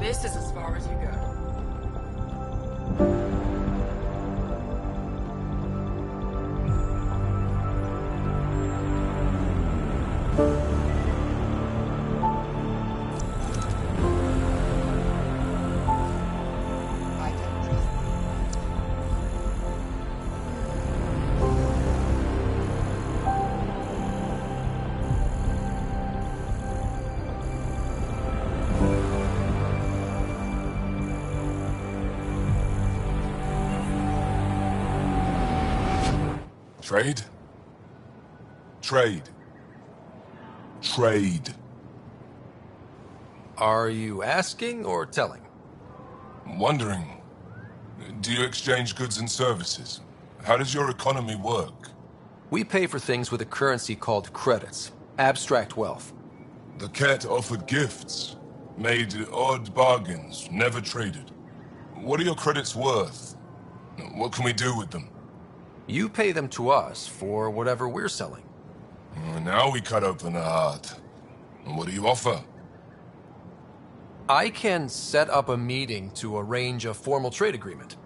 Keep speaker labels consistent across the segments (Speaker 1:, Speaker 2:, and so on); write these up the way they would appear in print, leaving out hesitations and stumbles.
Speaker 1: This is as far as you go.
Speaker 2: Trade? Trade. Trade.
Speaker 3: Are you asking or telling?
Speaker 2: Wondering, do you exchange goods and services? How does your economy work?
Speaker 3: We pay for things with a currency called credits. Abstract wealth.
Speaker 2: The Ket offered gifts, made odd bargains, never traded. What are your credits worth? What can we do with them?
Speaker 3: You pay them to us for whatever we're selling.
Speaker 2: Now we cut open the heart. What do you offer?
Speaker 3: I can set up a meeting to arrange a formal trade agreement.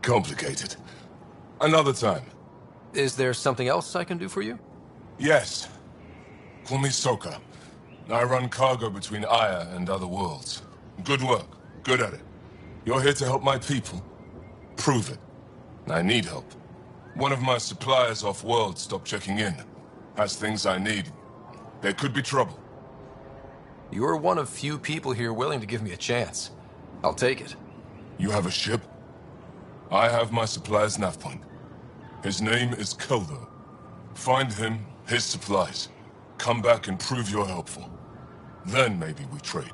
Speaker 2: Complicated. Another time.
Speaker 3: Is there something else I can do for you?
Speaker 2: Yes. Call me Soka. I run cargo between Aya and other worlds. Good work. Good at it. You're here to help my people. Prove it. I need help. One of my suppliers off-world stopped checking in. Has things I need. There could be trouble.
Speaker 3: You're one of few people here willing to give me a chance. I'll take it.
Speaker 2: You have a ship? I have my supplier's nav point. His name is Keldo. Find him, his supplies. Come back and prove you're helpful. Then maybe we trade.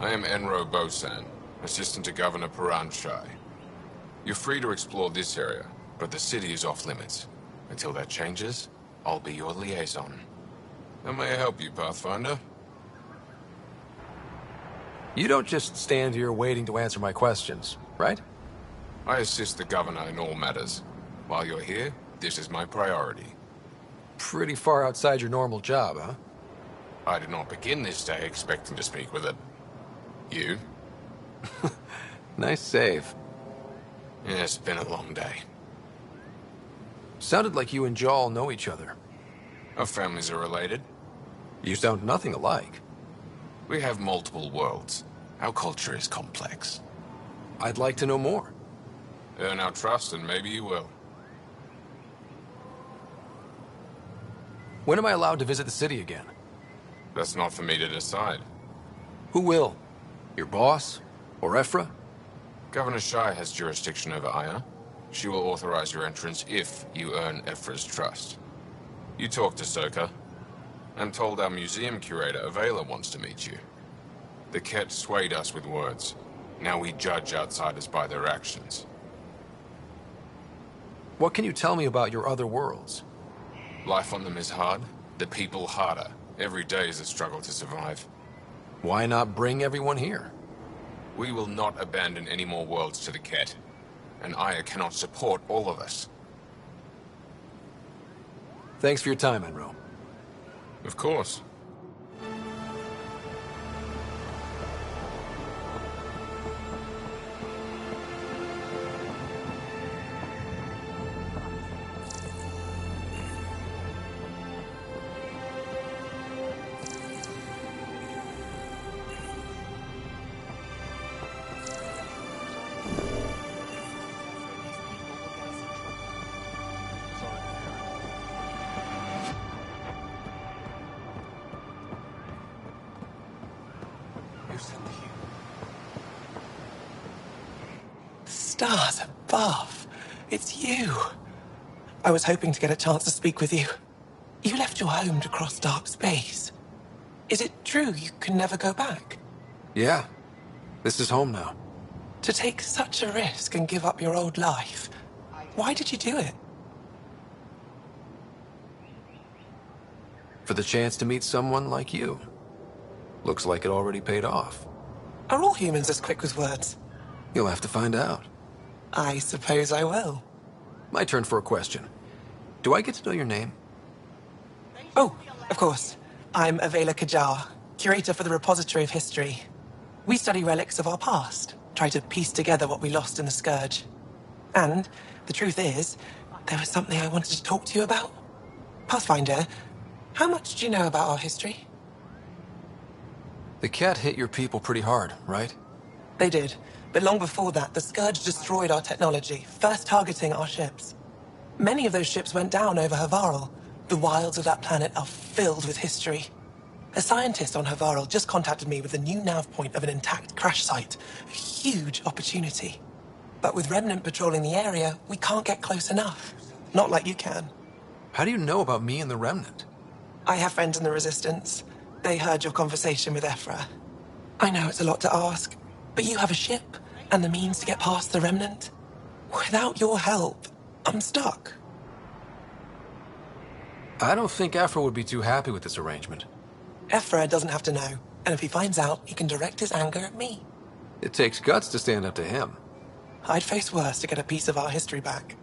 Speaker 4: I am Enro Bosan, assistant to Governor Paran Shai. You're free to explore this area, but the city is off limits. Until that changes, I'll be your liaison. How may I help you, Pathfinder?
Speaker 3: You don't just stand here waiting to answer my questions, right?
Speaker 4: I assist the Governor in all matters. While you're here, this is my priority.
Speaker 3: Pretty far outside your normal job, huh?
Speaker 4: I did not begin this day expecting to speak with it. You?
Speaker 3: Nice save.
Speaker 4: Yeah, it's been a long day.
Speaker 3: Sounded like you and Jal know each other.
Speaker 4: Our families are related.
Speaker 3: You sound nothing alike.
Speaker 4: We have multiple worlds. Our culture is complex.
Speaker 3: I'd like to know more.
Speaker 4: Earn our trust and maybe you will.
Speaker 3: When am I allowed to visit the city again?
Speaker 4: That's not for me to decide.
Speaker 3: Who will? Your boss? Or Ephra?
Speaker 4: Governor Shai has jurisdiction over Aya. She will authorize your entrance if you earn Ephra's trust. You talk to Soka. I'm told our museum curator, Avela, wants to meet you. The Ket swayed us with words. Now we judge outsiders by their actions.
Speaker 3: What can you tell me about your other worlds?
Speaker 4: Life on them is hard. The people harder. Every day is a struggle to survive.
Speaker 3: Why not bring everyone here?
Speaker 4: We will not abandon any more worlds to the Ket. And Aya cannot support all of us.
Speaker 3: Thanks for your time, Enro.
Speaker 4: Of course.
Speaker 5: Stars above. It's you. I was hoping to get a chance to speak with you. You left your home to cross dark space. Is it true you can never go back?
Speaker 3: Yeah. This is home now.
Speaker 5: To take such a risk and give up your old life, why did you do it?
Speaker 3: For the chance to meet someone like you. Looks like it already paid off.
Speaker 5: Are all humans as quick with words?
Speaker 3: You'll have to find out.
Speaker 5: I suppose I will.
Speaker 3: My turn for a question. Do I get to know your name?
Speaker 5: Oh, of course. I'm Avela Kajar, curator for the Repository of History. We study relics of our past, try to piece together what we lost in the Scourge. And the truth is, there was something I wanted to talk to you about. Pathfinder, how much do you know about our history?
Speaker 3: The cat hit your people pretty hard, right?
Speaker 5: They did. But long before that, the Scourge destroyed our technology, first targeting our ships. Many of those ships went down over Havarl. The wilds of that planet are filled with history. A scientist on Havarl just contacted me with a new nav point of an intact crash site. A huge opportunity. But with Remnant patrolling the area, we can't get close enough. Not like you can.
Speaker 3: How do you know about me and the Remnant?
Speaker 5: I have friends in the Resistance. They heard your conversation with Ephra. I know it's a lot to ask, but you have a ship and the means to get past the Remnant. Without your help, I'm stuck.
Speaker 3: I don't think Aphra would be too happy with this arrangement.
Speaker 5: Ephra doesn't have to know, and if he finds out, he can direct his anger at me.
Speaker 3: It takes guts to stand up to him.
Speaker 5: I'd face worse to get a piece of our history back.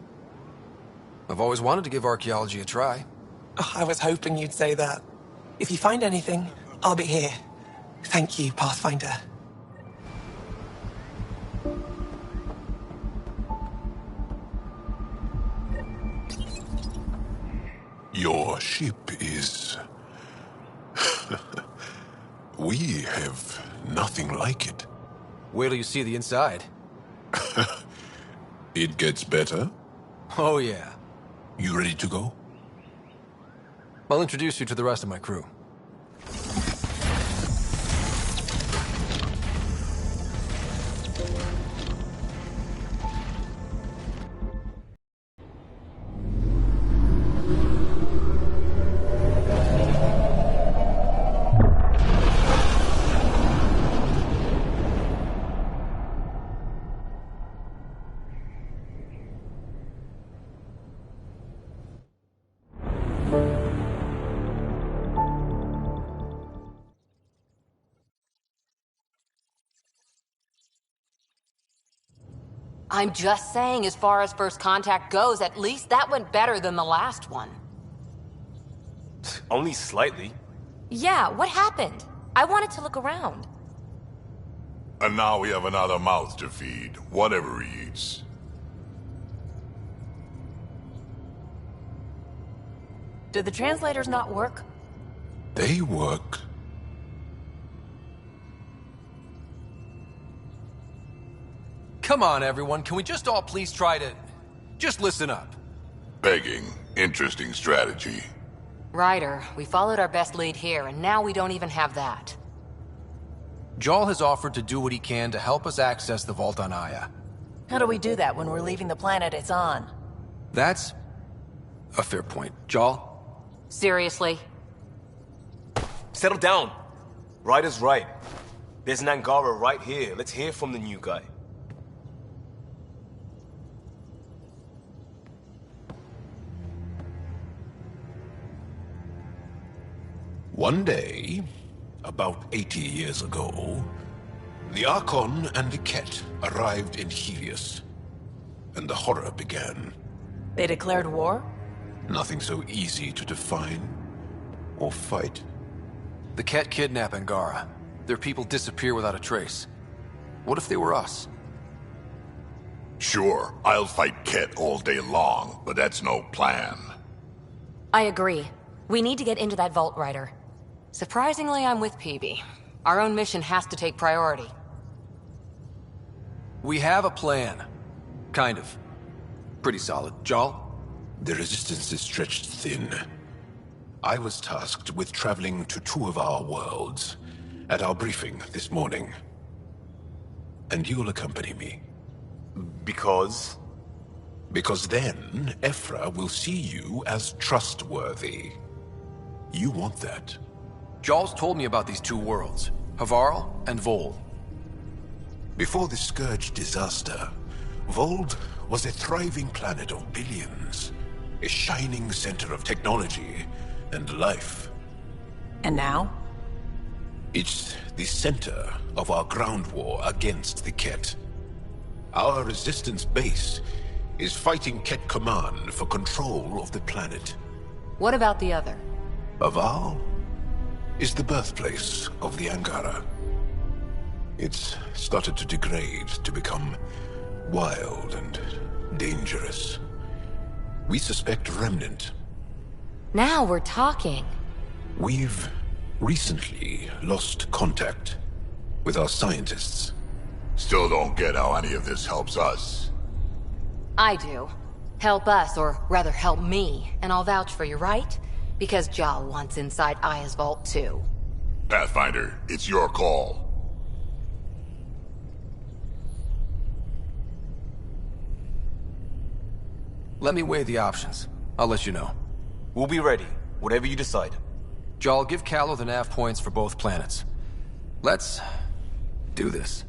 Speaker 3: I've always wanted to give archaeology a try.
Speaker 5: Oh, I was hoping you'd say that. If you find anything, I'll be here. Thank you, Pathfinder.
Speaker 2: Your ship is... We have nothing like it.
Speaker 3: Wait till you see the inside.
Speaker 2: It gets better.
Speaker 3: Oh yeah.
Speaker 2: You ready to go?
Speaker 3: I'll introduce you to the rest of my crew.
Speaker 1: I'm just saying, as far as first contact goes, at least that went better than the last one.
Speaker 6: Only slightly.
Speaker 1: Yeah, what happened? I wanted to look around.
Speaker 7: And now we have another mouth to feed, whatever he eats.
Speaker 1: Did the translators not work?
Speaker 2: They work.
Speaker 3: Come on, everyone. Can we just all please try to... just listen up?
Speaker 7: Begging. Interesting strategy.
Speaker 1: Ryder, we followed our best lead here, and now we don't even have that.
Speaker 3: Jarl has offered to do what he can to help us access the vault on Aya.
Speaker 8: How do we do that when we're leaving the planet it's on?
Speaker 3: That's a fair point. Jarl?
Speaker 1: Seriously?
Speaker 6: Settle down. Ryder's right. There's an Angara right here. Let's hear from the new guy.
Speaker 2: One day, about 80 years ago, the Archon and the Ket arrived in Helios, and the horror began.
Speaker 8: They declared war?
Speaker 2: Nothing so easy to define or fight.
Speaker 3: The Ket kidnap Angara. Their people disappear without a trace. What if they were us?
Speaker 7: Sure, I'll fight Ket all day long, but that's no plan.
Speaker 1: I agree. We need to get into that vault, Ryder. Surprisingly, I'm with PB. Our own mission has to take priority.
Speaker 3: We have a plan. Kind of. Pretty solid. Jarl?
Speaker 2: The resistance is stretched thin. I was tasked with traveling to two of our worlds at our briefing this morning. And you'll accompany me.
Speaker 6: Because?
Speaker 2: Because then, Ephra will see you as trustworthy. You want that.
Speaker 3: Jarl's told me about these two worlds, Havarl and Vold.
Speaker 2: Before the Scourge disaster, Vold was a thriving planet of billions. A shining center of technology and life.
Speaker 8: And now?
Speaker 2: It's the center of our ground war against the Ket. Our resistance base
Speaker 9: is fighting Ket Command for control of the planet.
Speaker 1: What about the other?
Speaker 9: Aval is the birthplace of the Angara. It's started to degrade, to become wild and dangerous. We suspect Remnant.
Speaker 1: Now we're talking.
Speaker 9: We've recently lost contact with our scientists.
Speaker 7: Still don't get how any of this helps us.
Speaker 1: I do. Help us, or rather help me, and I'll vouch for you, right? Because Jal wants inside Aya's vault too.
Speaker 7: Pathfinder, it's your call.
Speaker 3: Let me weigh the options. I'll let you know.
Speaker 6: We'll be ready, whatever you decide.
Speaker 3: Jarl, give Callow the nav points for both planets. Let's do this.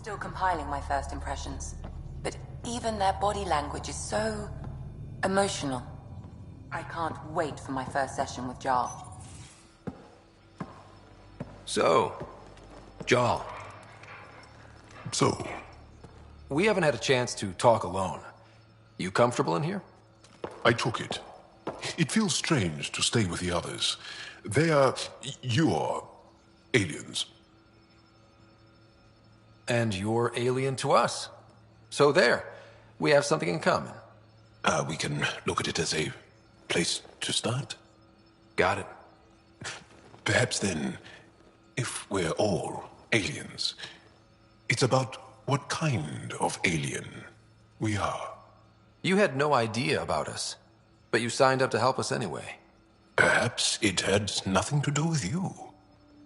Speaker 10: Still compiling my first impressions. But even their body language is so emotional. I can't wait for my first session with Jarl.
Speaker 3: So, Jarl.
Speaker 9: So,
Speaker 3: We haven't had a chance to talk alone. You comfortable in here?
Speaker 9: I took it. It feels strange to stay with the others. They are... you're... aliens.
Speaker 3: And you're alien to us. So there. We have something in common.
Speaker 9: We can look at it as a place to start.
Speaker 3: Got it.
Speaker 9: Perhaps then, if we're all aliens, it's about what kind of alien we are.
Speaker 3: You had no idea about us, but you signed up to help us anyway.
Speaker 9: Perhaps it had nothing to do with you.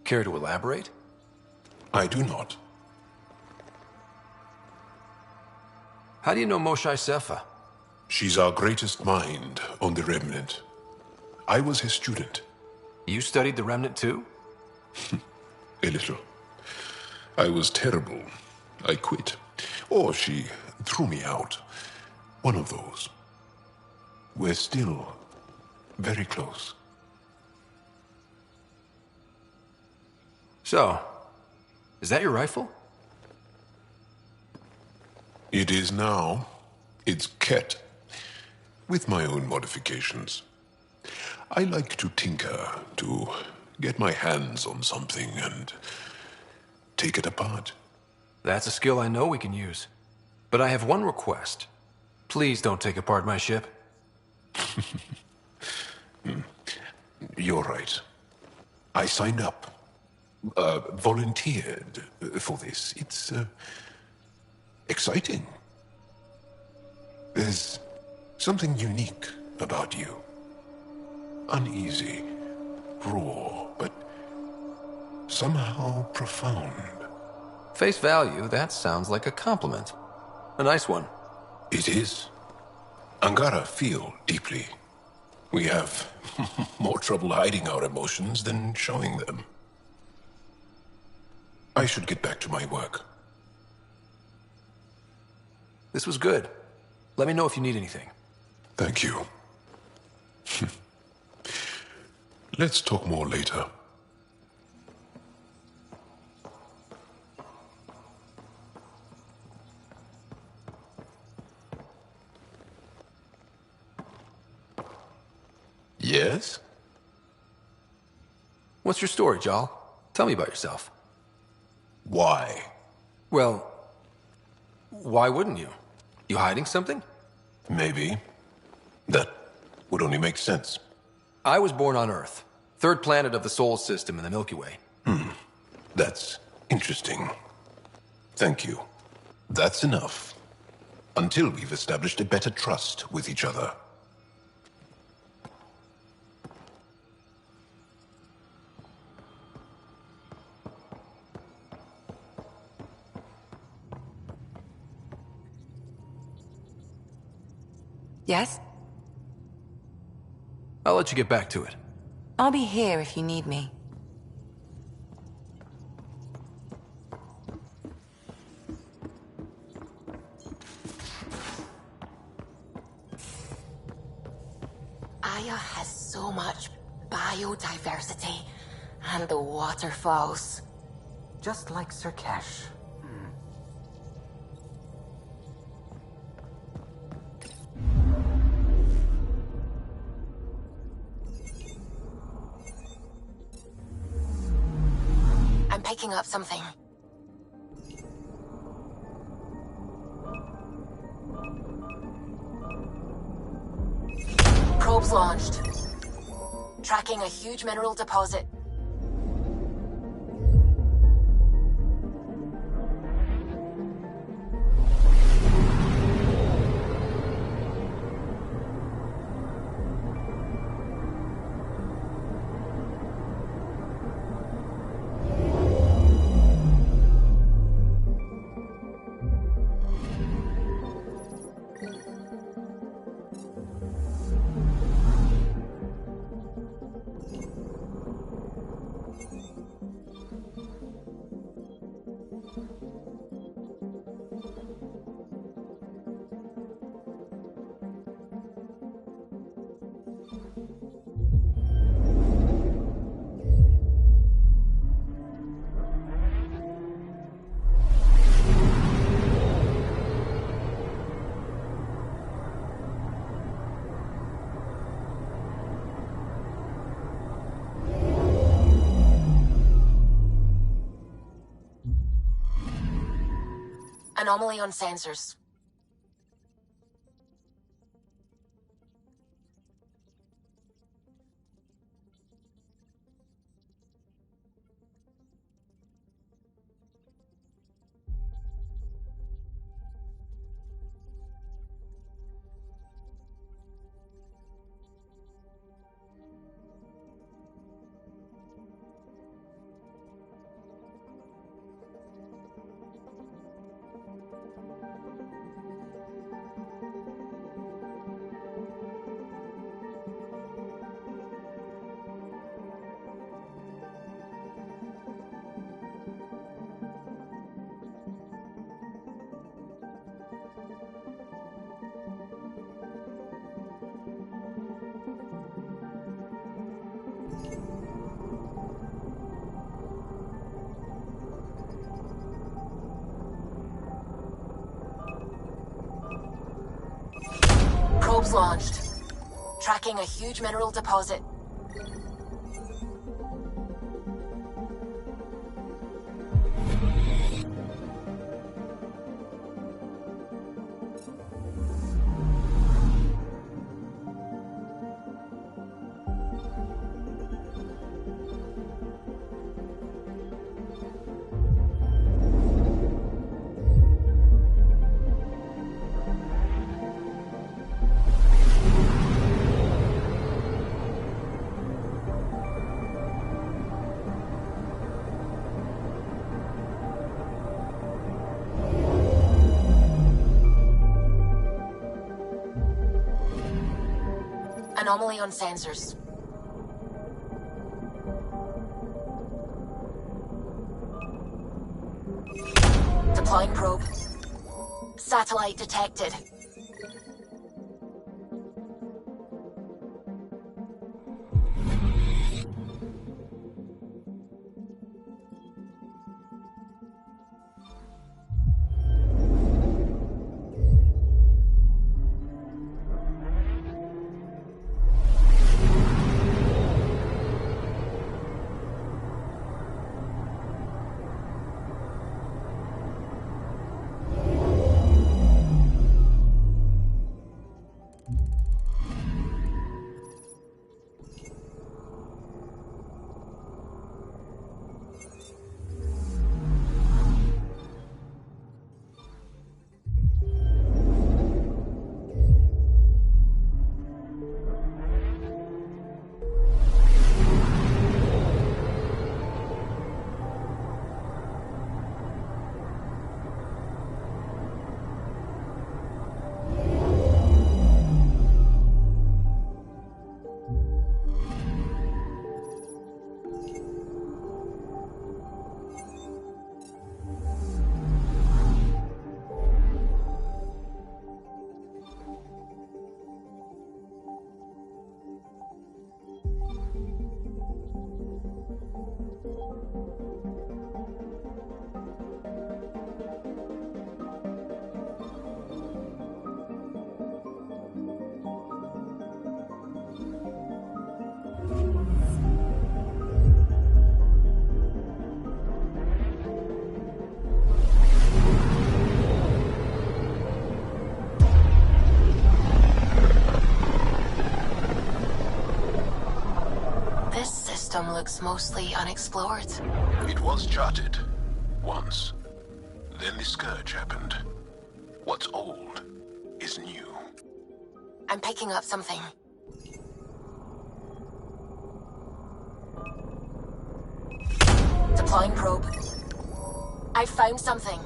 Speaker 3: Care to elaborate?
Speaker 9: I do not.
Speaker 3: How do you know Moshae Sefa?
Speaker 9: She's our greatest mind on the Remnant. I was his student.
Speaker 3: You studied the Remnant too?
Speaker 9: A little. I was terrible. I quit. Or she threw me out. One of those. We're still very close.
Speaker 3: So, is that your rifle?
Speaker 9: It is now. It's Ket. With my own modifications. I like to tinker, to get my hands on something and take it apart.
Speaker 3: That's a skill I know we can use. But I have one request. Please don't take apart my ship.
Speaker 9: You're right. I signed up. Volunteered for this. It's, exciting. There's something unique about you. Uneasy, raw, but somehow profound.
Speaker 3: Face value, that sounds like a compliment. A nice one.
Speaker 9: It is. Angara feel deeply. We have more trouble hiding our emotions than showing them. I should get back to my work.
Speaker 3: This was good. Let me know if you need anything.
Speaker 9: Thank you. Let's talk more later. Yes?
Speaker 3: What's your story, Jarl? Tell me about yourself.
Speaker 9: Why?
Speaker 3: Well, why wouldn't you? You hiding something?
Speaker 9: Maybe. That would only make sense.
Speaker 3: I was born on Earth, third planet of the Sol system in the Milky Way.
Speaker 9: That's interesting. Thank you. That's enough. Until we've established a better trust with each other.
Speaker 10: Yes?
Speaker 3: I'll let you get back to it.
Speaker 10: I'll be here if you need me.
Speaker 1: Aya has so much biodiversity, and the waterfalls.
Speaker 11: Just like Sirkesh.
Speaker 1: I'm picking up something. Probes launched. Tracking a huge mineral deposit. Anomaly on sensors. Probes launched. Tracking a huge mineral deposit. Anomaly on sensors. Deploying probe. Satellite detected. This system looks mostly unexplored.
Speaker 9: It was charted. Once. Then the Scourge happened. What's old is new.
Speaker 1: I'm picking up something. Deploying probe. I found something.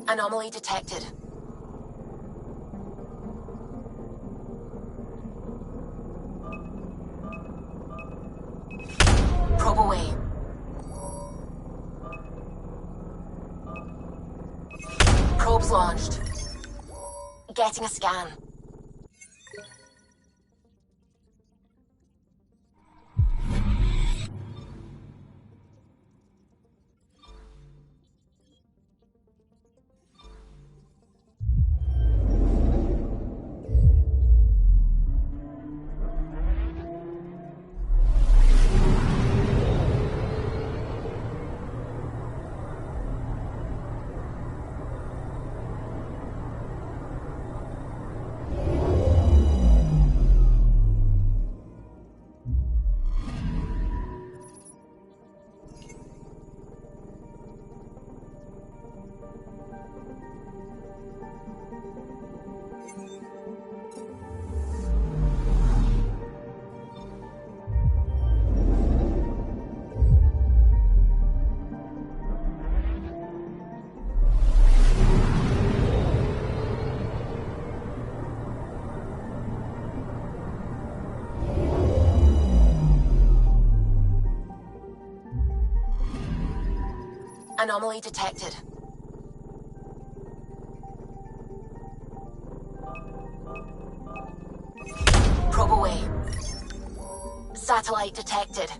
Speaker 1: Anomaly detected. Probe away. Probe's launched. Getting a scan. Anomaly detected. Probe away. Satellite detected.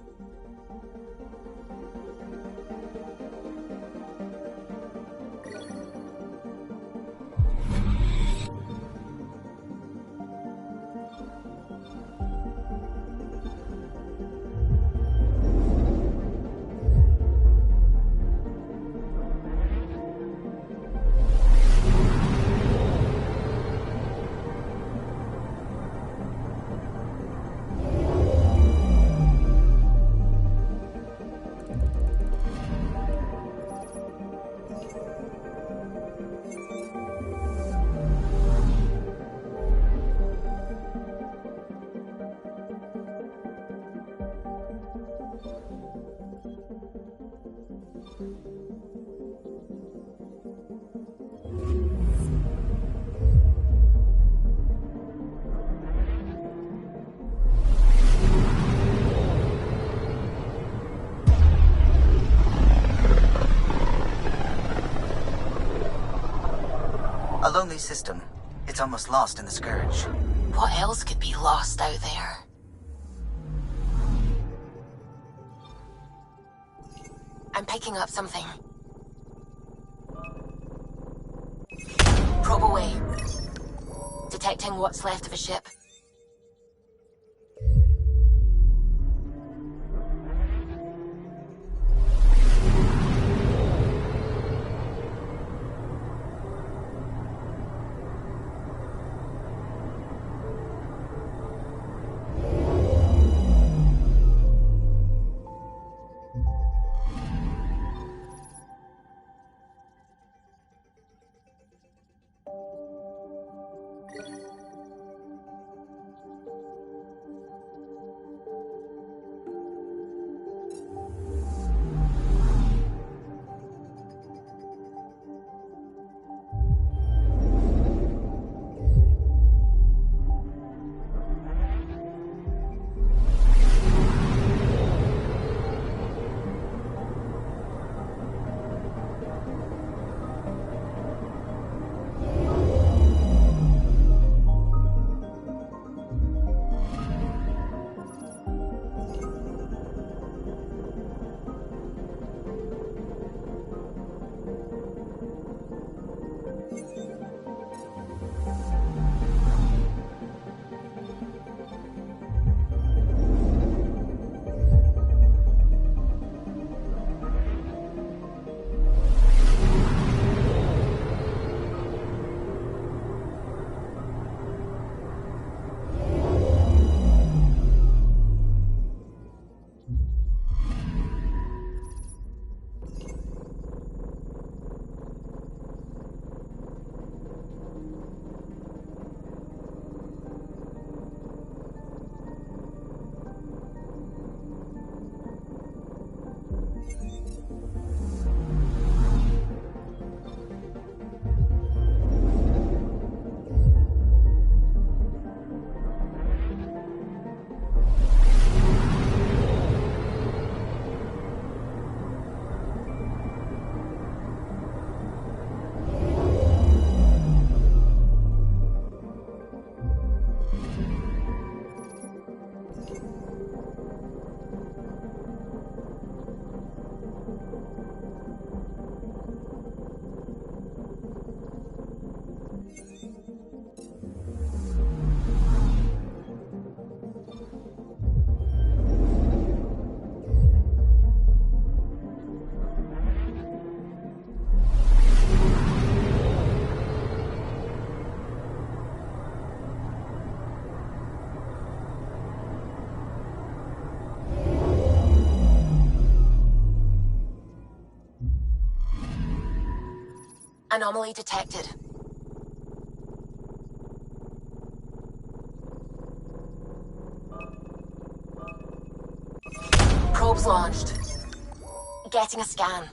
Speaker 11: A lonely system. It's almost lost in the Scourge.
Speaker 1: What else could be lost out there? I'm picking up something. Probe away. Detecting what's left of a ship.
Speaker 12: Anomaly detected. Probes launched. Getting a scan.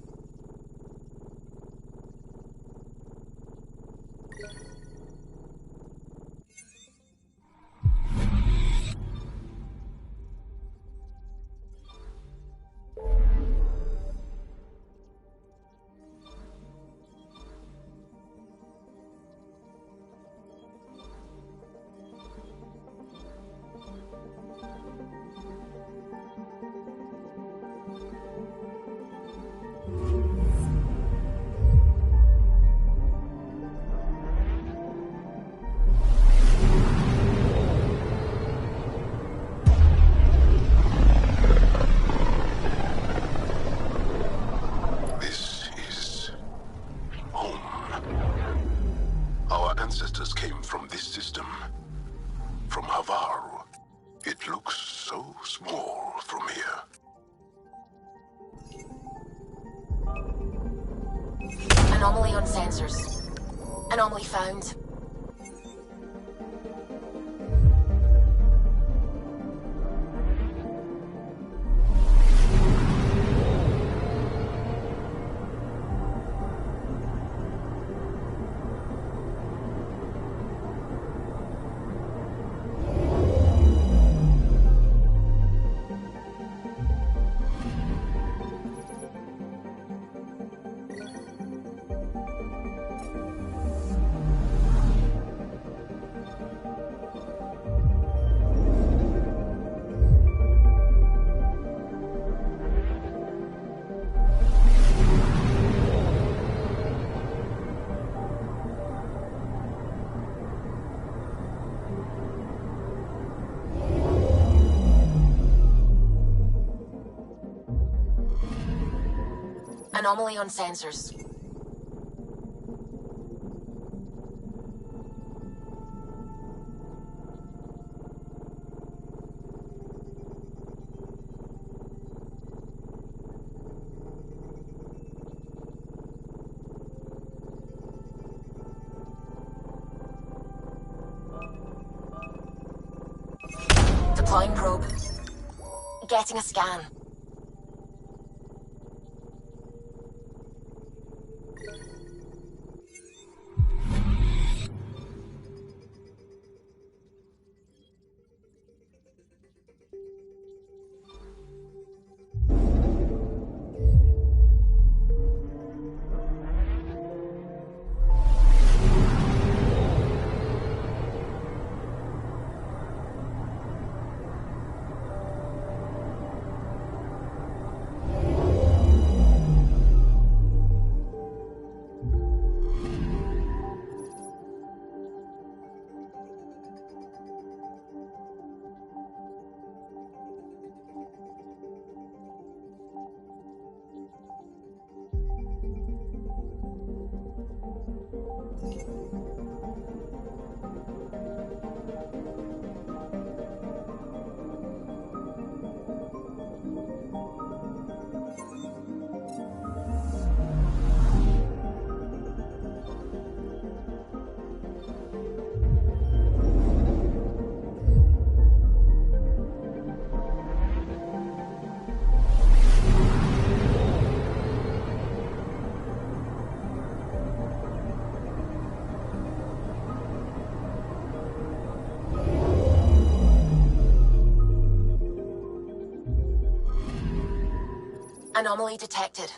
Speaker 9: This is home. Our ancestors came from this system, from Havar. It looks so small from here.
Speaker 12: Anomaly on sensors. Anomaly found. Anomaly on sensors. Deploying probe. Getting a scan. Anomaly detected.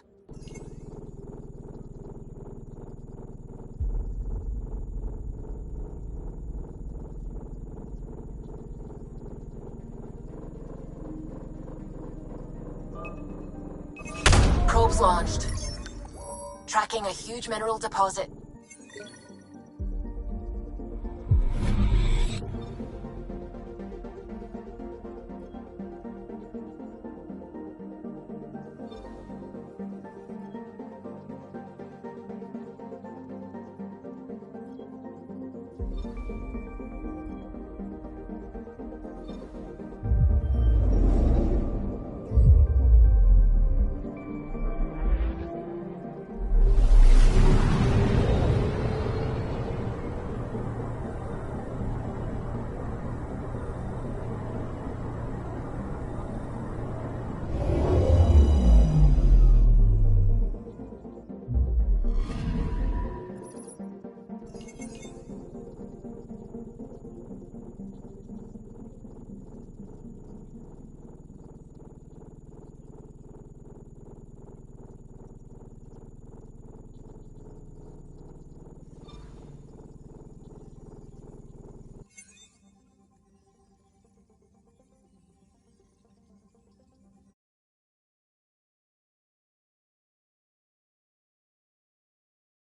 Speaker 12: Probes launched. Tracking a huge mineral deposit.